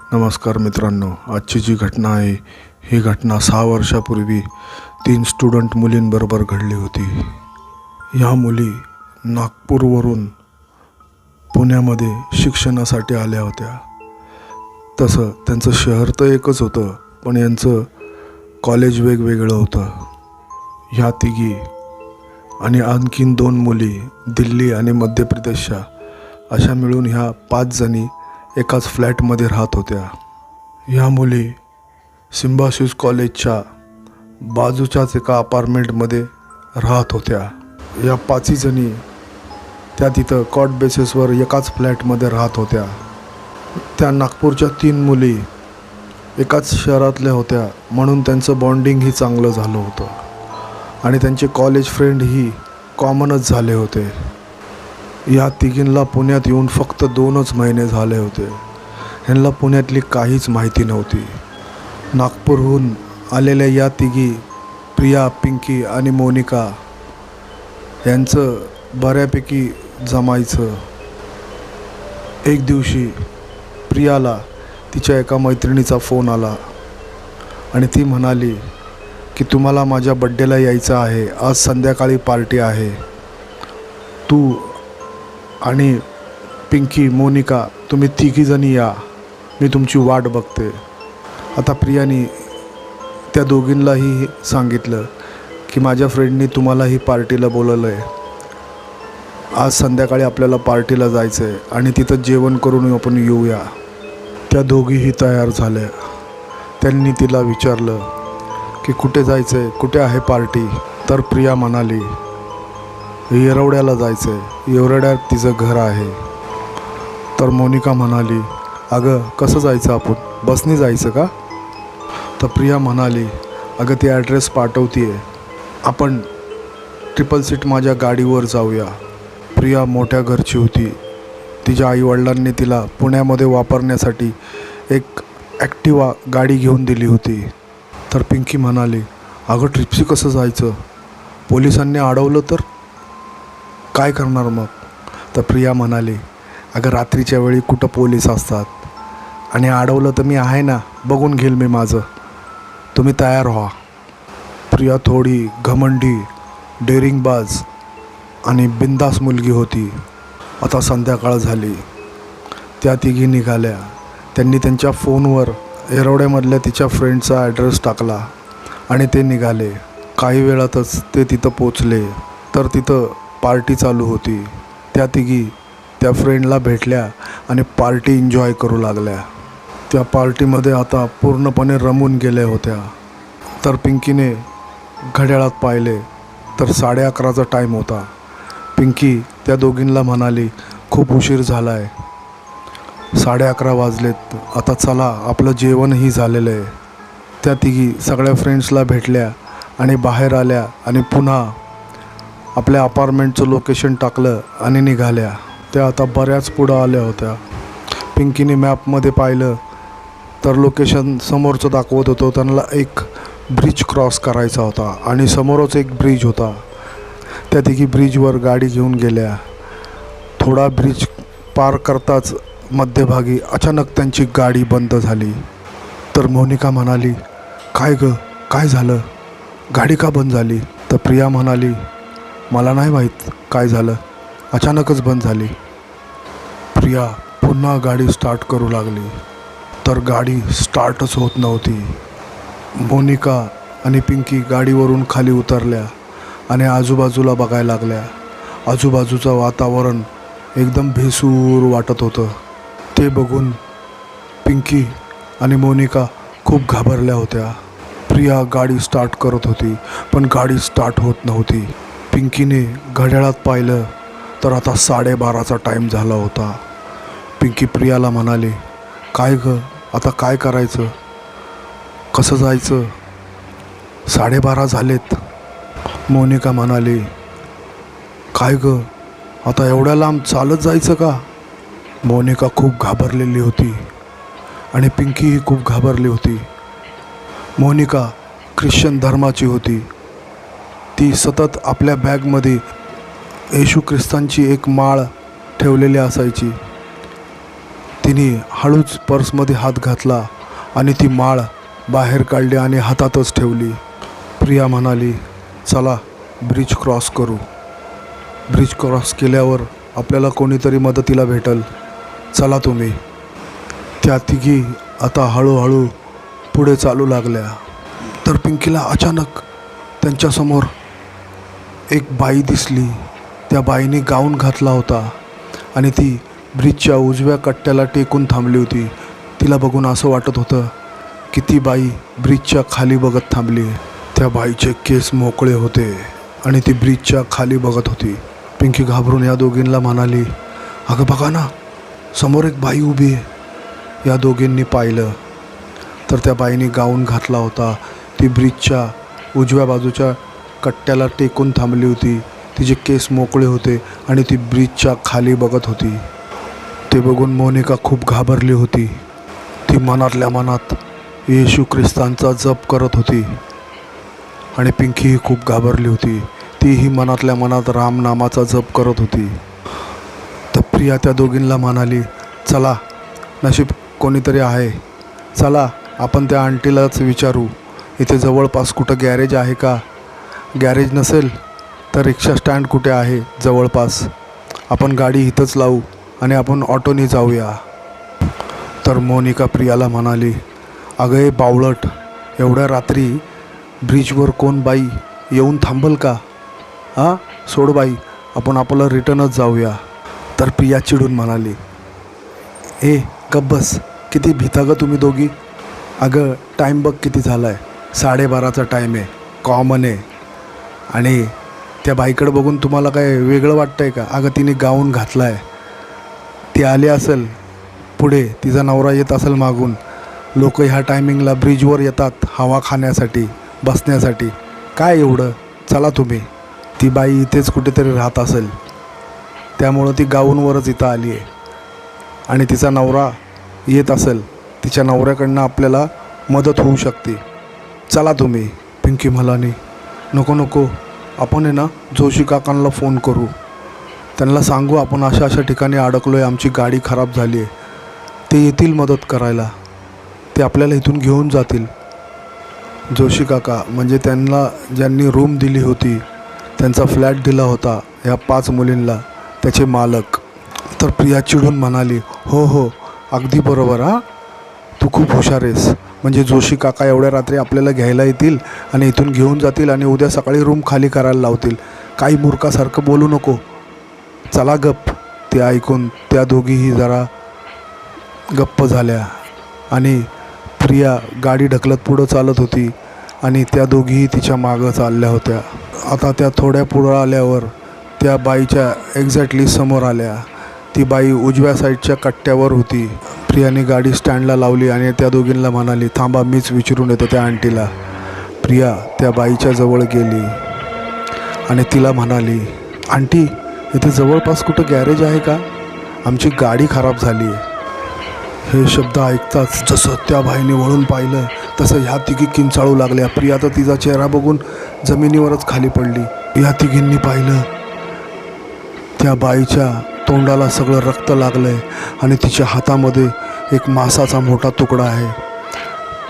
नमस्कार मित्रांनो, आजची जी घटना आहे ही घटना 6 वर्षापूर्वी 3 स्टुडंट मुलींबरोबर घडली होती. ह्या मुली नागपूरवरून पुण्यामध्ये शिक्षणासाठी आल्या होत्या. तसं त्यांचं शहर तर एकच होतं, पण यांचं कॉलेज वेगवेगळं होतं. ह्या तिघी आणि आणखीन 2 मुली दिल्ली आणि मध्य प्रदेशच्या अशा मिळून ह्या 5 जणी एकाच फ्लॅटमध्ये राहत होत्या. ह्या मुली सिम्बायोसिस कॉलेजच्या बाजूच्याच एका अपार्टमेंटमध्ये राहत होत्या. या 5 जणी त्या तिथं कॉट बेसिसवर एकाच फ्लॅटमध्ये राहत होत्या. त्या नागपूरच्या 3 मुली एकाच शहरातल्या होत्या, म्हणून त्यांचं बॉन्डिंगही चांगलं झालं होतं आणि त्यांचे कॉलेज फ्रेंडही कॉमनच झाले होते. या तिघींना पुण्यात येऊन फक्त 2च महिने झाले होते. ह्यांना पुण्यातली काहीच माहिती नव्हती. नागपूरहून आलेल्या या तिघी प्रिया, पिंकी आणि मोनिका यांचं बऱ्यापैकी जमायचं. एक दिवशी प्रियाला तिच्या एका मैत्रिणीचा फोन आला आणि ती म्हणाली की तुम्हाला माझ्या बड्डेला यायचं आहे, आज संध्याकाळी पार्टी आहे, तू आणि पिंकी, मोनिका तुम्ही तिघीजणी या, मी तुमची वाट बघते. आता प्रियाने त्या दोघींनाही सांगितलं की माझ्या फ्रेंडनी तुम्हालाही पार्टीला बोलवलं आहे, आज संध्याकाळी आपल्याला पार्टीला जायचं आहे आणि तिथं जेवण करून आपण येऊया. त्या दोघीही तयार झाल्या. त्यांनी तिला विचारलं की कुठे जायचं आहे, कुठे आहे पार्टी? तर प्रिया म्हणाली येरवड्याला जायचं आहे, येरवड्यात तिचं घर आहे. तर मोनिका म्हणाली अगं कसं जायचं, आपण बसने जायचं का? तर प्रिया म्हणाली अगं ती ॲड्रेस पाठवते आहे, आपण 3 सीट माझ्या गाडीवर जाऊया. प्रिया मोठ्या घरची होती. तिच्या आईवडिलांनी तिला पुण्यामध्ये वापरण्यासाठी एक ॲक्टिवा गाडी घेऊन दिली होती. तर पिंकी म्हणाली अगं ट्रिपशी कसं जायचं, पोलिसांनी अडवलं तर काय करणार मग? तर प्रिया म्हणाली अगं रात्रीच्या वेळी कुठं पोलीस असतात आणि अडवलं तर मी आहे ना, बघून घेईल मी माझं, तुम्ही तयार व्हा. प्रिया थोडी घमंडी, डेअरिंगबाज आणि बिंदास मुलगी होती. आता संध्याकाळ झाली. त्या तिघी निघाल्या. त्यांनी त्यांच्या फोनवर येरवड्यामधल्या तिच्या फ्रेंडचा ॲड्रेस टाकला आणि ते निघाले. काही वेळातच ते तिथं पोचले. तर तिथं पार्टी चालू होती. त्या तिघी त्या फ्रेंडला भेटल्या आणि पार्टी एन्जॉय करू लागल्या. त्या पार्टीमध्ये आता पूर्णपणे रमून गेल्या होत्या. तर पिंकीने घड्याळात पाहिले तर 11:30चा टाईम होता. पिंकी त्या दोघींना म्हणाली खूप उशीर झाला आहे, 11:30 वाजलेत, आता चला आपलं जेवणही झालेलं आहे. त्या तिघी सगळ्या फ्रेंड्सला भेटल्या आणि बाहेर आल्या आणि पुन्हा आपल्या अपार्टमेंटचं लोकेशन टाकलं आणि निघाल्या. त्या आता बऱ्याच पुढं आल्या होत्या. पिंकीने मॅपमध्ये पाहिलं तर लोकेशन समोरचं दाखवत होतं. त्यांना एक ब्रिज क्रॉस करायचा होता आणि समोरच एक ब्रिज होता. त्या तिघी ब्रिजवर गाडी घेऊन गेल्या. थोडा ब्रिज पार करताच मध्यभागी अचानक त्यांची गाडी बंद झाली. तर मोनिका म्हणाली काय गं, काय झालं, गाडी का बंद झाली? तर प्रिया म्हणाली मला नाही माहीत काय झालं, अचानकच बंद झाली. प्रिया पुन्हा गाडी स्टार्ट करू लागली तर गाडी स्टार्टच होत नव्हती. मोनिका आणि पिंकी गाडीवरून खाली उतरल्या आणि आजूबाजूला बघायला लागल्या. आजूबाजूचं वातावरण एकदम भेसूर वाटत होतं. ते बघून पिंकी आणि मोनिका खूप घाबरल्या होत्या. प्रिया गाडी स्टार्ट करत होती पण गाडी स्टार्ट होत नव्हती. पिंकीने घड्याळात पाहिलं तर आता 12:30चा टाईम झाला होता. पिंकी प्रियाला म्हणाली काय गं, आता काय करायचं, कसं जायचं, 12:30 झालेत. मोनिका म्हणाली काय गं, आता एवढ्या लांब चालत जायचं का? मोनिका खूप घाबरलेली होती आणि पिंकीही खूप घाबरली होती. मोनिका ख्रिश्चन धर्माची होती. ती सतत आपल्या बॅगमध्ये येशू ख्रिस्तांची एक माळ ठेवलेली असायची. तिने हळूच पर्समध्ये हात घातला आणि ती माळ बाहेर काढली आणि हातातच ठेवली. प्रिया म्हणाली, चला ब्रिज क्रॉस करू. ब्रिज क्रॉस केल्यावर आपल्याला कोणीतरी मदतीला भेटल. चला तुम्ही. त्या तिघी आता हळूहळू पुढे चालू लागल्या. तर पिंकीला अचानक त्यांच्यासमोर एक बाई दिसली. त्या बाईने गाऊन घातला होता आणि ती ब्रिजच्या उजव्या कट्ट्याला टेकून थांबली होती. तिला बघून असं वाटत होतं की ती बाई ब्रिजच्या खाली बघत थांबली. त्या बाईचे केस मोकळे होते आणि ती ब्रिजच्या खाली बघत होती. पिंकी घाबरून या दोघींना म्हणाली, अगं बघा ना, समोर एक बाई उभी आहे. या दोघींनी पाहिलं तर त्या बाईने गाऊन घातला होता. ती ब्रिजच्या उजव्या बाजूच्या कट्ट्याला टेकून थांबली होती. तिचे केस मोकळे होते आणि ती ब्रिजच्या खाली बघत होती. ते बघून मोनिका खूप घाबरली होती. ती मनातल्या मनात येशू ख्रिस्तांचा जप करत होती आणि पिंकीही खूप घाबरली होती. तीही मनातल्या मनात रामनामाचा जप करत होती. तर प्रिया त्या दोघींना म्हणाली, चला, नशीब कोणीतरी आहे. चला आपण त्या आंटीलाच विचारू, इथे जवळपास कुठं गॅरेज आहे का. गॅरेज नसेल तर रिक्षा स्टँड कुठे आहे जवळपास. आपण गाडी इथंच लावू आणि आपण ऑटोने जाऊया. तर मोनिका प्रियाला म्हणाली, अगं हे बावळट, एवढ्या रात्री ब्रिजवर कोण बाई येऊन थांबल का. हां, सोड बाई, आपण आपलं रिटर्नच जाऊया. तर प्रिया चिडून म्हणाली, ए गप्प बस, किती भिता गं तुम्ही दोघी. अगं टाईम बघ किती झाला आहे, 12:30चा टाईम आहे, कॉमन आहे. आणि त्या बाईकडं बघून तुम्हाला काय वेगळं वाटतं आहे का. अगं तिने गाऊन घातला आहे. ती आली असेल पुढे, तिचा नवरा येत असेल मागून. लोक ह्या टायमिंगला ब्रिजवर येतात हवा खाण्यासाठी, बसण्यासाठी. काय एवढं. चला तुम्ही. ती बाई इथेच कुठेतरी राहत असेल, त्यामुळं ती गाऊनवरच इथं आली आहे. आणि तिचा नवरा येत असेल, तिच्या नवऱ्याकडनं आपल्याला मदत होऊ शकते. चला तुम्ही. पिंकी म्हणाली, नको नको, आपण आहे ना जोशी काकांना फोन करू. त्यांना सांगू आपण अशा अशा ठिकाणी अडकलो आहे, आमची गाडी खराब झाली आहे. ते येतील मदत करायला. ते आपल्याला इथून घेऊन जातील. जोशी काका म्हणजे त्यांना ज्यांनी रूम दिली होती, त्यांचा फ्लॅट दिला होता ह्या 5 मुलींना, त्याचे मालक. तर प्रिया चिडून म्हणाली, हो हो, अगदी बरोबर. हां, तू खूप हुशार आहेस. म्हणजे जोशी काका एवढ्या रात्री आपल्याला घ्यायला येतील आणि इथून घेऊन जातील आणि उद्या सकाळी रूम खाली करायला लावतील. काही मूर्खासारखं बोलू नको. चला गप्प. ते ऐकून त्या दोघीही जरा गप्प झाल्या आणि प्रिया गाडी ढकलत पुढं चालत होती आणि त्या दोघीही तिच्या मागं चालल्या होत्या. आता त्या थोड्या पुढं आल्यावर त्या बाईच्या एक्झॅक्टली समोर आल्या. ती बाई उजव्या साईडच्या कट्ट्यावर होती. प्रियाने गाडी स्टँडला लावली आणि त्या दोघींना म्हणाली, थांबा, मीच विचारून येतो त्या आंटीला. प्रिया त्या बाईच्या जवळ गेली आणि तिला म्हणाली, आंटी, इथे जवळपास कुठं गॅरेज आहे का. आमची गाडी खराब झाली आहे. हे शब्द ऐकताच जसं त्या बाईने वळून पाहिलं तसं ह्या तिघी किंचाळू लागल्या. प्रिया तर तिचा चेहरा बघून जमिनीवरच खाली पडली. ह्या तिघींनी पाहिलं त्या बाईच्या तोंडाला सगळं रक्त लागलं आहे आणि तिच्या हातामध्ये एक मांसाचा मोठा तुकडा आहे.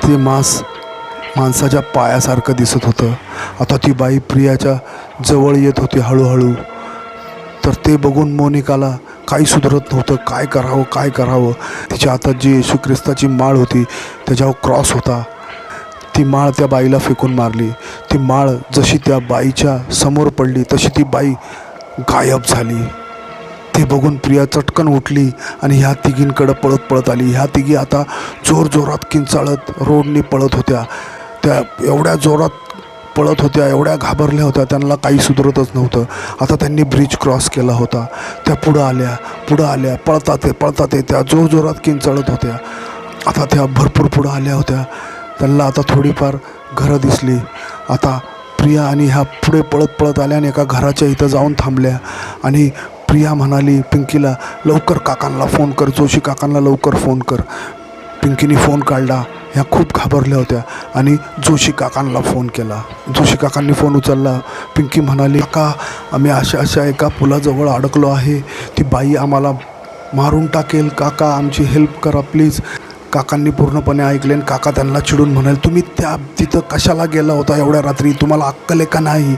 ते मांस माणसाच्या पायासारखं दिसत होतं. आता ती बाई प्रियाच्या जवळ येत होती हळूहळू. तर ते बघून मोनिकाला काही सुधरत नव्हतं. काय करावं काय करावं. तिच्या हातात जी येशू ख्रिस्ताची माळ होती त्याच्यावर क्रॉस होता. ती माळ त्या बाईला फेकून मारली. ती माळ जशी त्या बाईच्या समोर पडली तशी ती बाई गायब झाली. ते बघून प्रिया चटकन उठली आणि ह्या तिघींकडं पळत पळत आली. ह्या तिघी आता जोरजोरात किंचाळत रोडने पळत होत्या. त्या एवढ्या जोरात पळत होत्या, एवढ्या घाबरल्या होत्या, त्यांना काही सुधरतच नव्हतं. आता त्यांनी ब्रिज क्रॉस केला होता. त्या पुढं आल्या पळतात त्या जोरजोरात किंचाळत होत्या. आता त्या भरपूर पुढं आल्या होत्या. त्यांना आता थोडीफार घरं दिसली. आता प्रिया आणि ह्या पुढे पळत पळत आल्या आणि एका घराच्या इथं जाऊन थांबल्या. आणि प्रिया म्हणाली पिंकीला, लवकर काकांना फोन कर, जोशी काकांना लवकर फोन कर. पिंकीने फोन काढला. ह्या खूप घाबरल्या होत्या आणि जोशी काकांना फोन केला. जोशी काकांनी फोन उचलला. पिंकी म्हणाली, काका, आम्ही अशा एका पुलाजवळ अडकलो आहे. ती बाई आम्हाला मारून टाकेल. काका आमची हेल्प करा प्लीज. काकांनी पूर्णपणे ऐकले आणि काका त्यांना चिडून म्हणाले, तुम्ही तिथं कशाला गेला होता एवढ्या रात्री? तुम्हाला अक्कल आहे का नाही?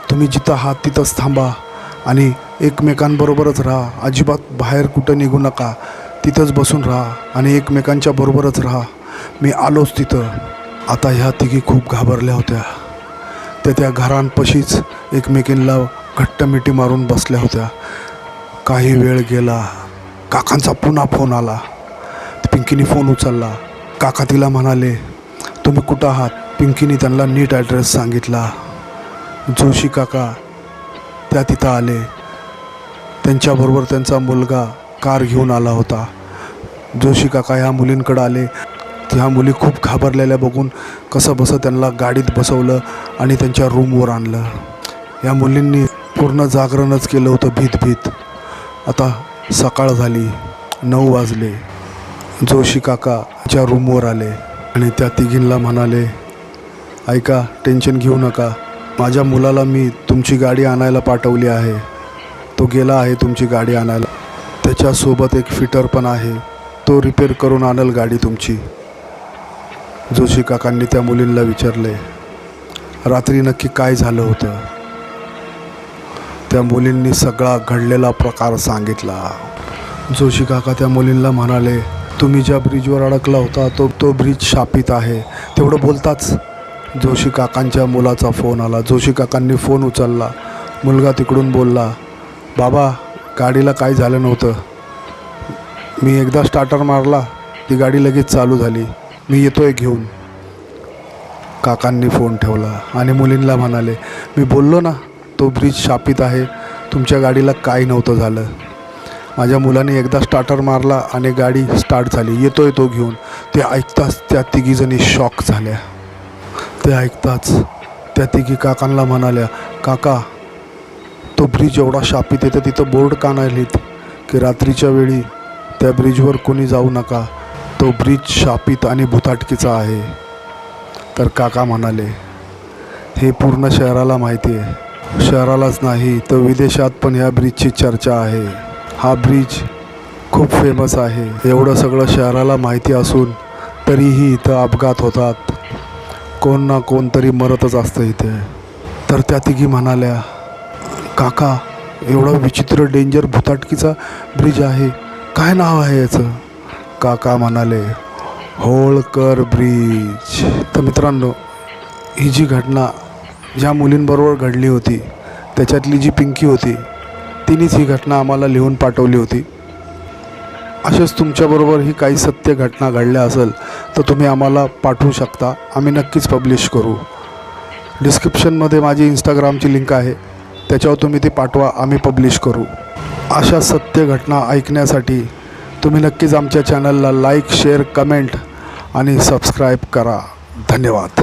तुम्ही जिथं आहात तिथंच थांबा आणि एकमेकांबरोबरच राहा. अजिबात बाहेर कुठं निघू नका. तिथंच बसून राहा आणि एकमेकांच्या बरोबरच राहा. मी आलोच तिथं. आता ह्या तिघी खूप घाबरल्या होत्या. त्या घरांपाशीच एकमेकींना घट्ट मिठी मारून बसल्या होत्या. काही वेळ गेला. काकांचा पुन्हा फोन आला. पिंकीने फोन उचलला. काका तिला म्हणाले, तुम्ही कुठं आहात? पिंकीने त्यांना नीट ॲड्रेस सांगितला. जोशी काका त्या तिथं आले. त्यांच्याबरोबर त्यांचा मुलगा कार घेऊन आला होता. जोशी काका ह्या मुलींकडे आले. ह्या मुली खूप घाबरलेल्या बघून कसं बसं त्यांना गाडीत बसवलं आणि त्यांच्या रूमवर आणलं. या मुलींनी पूर्ण जागरणच केलं होतं भीत. आता सकाळ झाली. 9 वाजले. जोशी काकाच्या रूमवर आले आणि त्या तिघींना म्हणाले, ऐका, टेन्शन घेऊ नका. माझ्या मुलाला मी तुमची गाडी आणायला पाठवली आहे. तो गेला आहे तुमची गाडी आणायला. त्याच्यासोबत एक फिटर पण आहे. तो रिपेअर करून आणेल गाडी तुमची. जोशी काकांनी त्या मुलींना विचारले, रात्री नक्की काय झालं होतं? त्या मुलींनी सगळा घडलेला प्रकार सांगितला. जोशी काका त्या मुलींना म्हणाले, तुम्ही ज्या ब्रिजवर अडकला होता तो ब्रिज शापित आहे. तेवढं बोलताच जोशी काकांच्या मुलाचा फोन आला. जोशी काकांनी फोन उचलला. मुलगा तिकडून बोलला, बाबा गाडीला काय झालं नव्हतं. मी एकदा स्टार्टर मारला, ती गाडी लगेच चालू झाली. मी येतोय घेऊन. काकांनी फोन ठेवला आणि मुलींना म्हणाले, मी बोललो ना तो ब्रिज शापित आहे. तुमच्या गाडीला काय नव्हतं झालं. माझ्या मुलाने एकदा स्टार्टर मारला आणि गाडी स्टार्ट झाली. येतोय तो घेऊन. ते ऐकताच त्या तिघीजणी शॉक झाल्या. ते ऐकताच त्या तिघी काकांना म्हणाल्या, काका तो ब्रिज एवढा शापित येतं, तिथं बोर्ड का नाही लिहित की रात्रीच्या वेळी त्या ब्रिजवर कोणी जाऊ नका, तो ब्रिज शापित आणि भुताटकीचा आहे. तर काका म्हणाले, हे पूर्ण शहराला माहिती आहे. शहरालाच नाही तर विदेशात पण ह्या ब्रिजची चर्चा आहे. हा ब्रिज खूप फेमस आहे. एवढं सगळं शहराला माहिती असून तरीही इथं अपघात होतात. कोण ना कोण तरी मरतच असतं इथे. तर त्या तिघी म्हणाल्या, काका एवढा विचित्र डेंजर भुताटकीचा ब्रिज आहे, काय नाव आहे याचं? काका म्हणाले, होळकर ब्रिज. तर मित्रांनो, ही जी घटना ज्या मुलींबरोबर घडली होती त्याच्यातली जी पिंकी होती तिनेच ही घटना आम्हाला लिहून पाठवली होती. असेच तुमच्याबरोबर ही काही सत्य घटना घडल्या असेल तर तुम्ही आम्हाला पाठवू शकता. आम्ही नक्कीच पब्लिश करू. डिस्क्रिप्शनमध्ये माझी इंस्टाग्रामची लिंक आहे, त्याच्यावर तुम्ही ती पाठवा, आम्ही पब्लिश करू. अशा सत्य घटना ऐकण्यासाठी तुम्ही नक्कीच आमच्या चॅनलला लाईक, शेअर, कमेंट आणि सबस्क्राईब करा. धन्यवाद.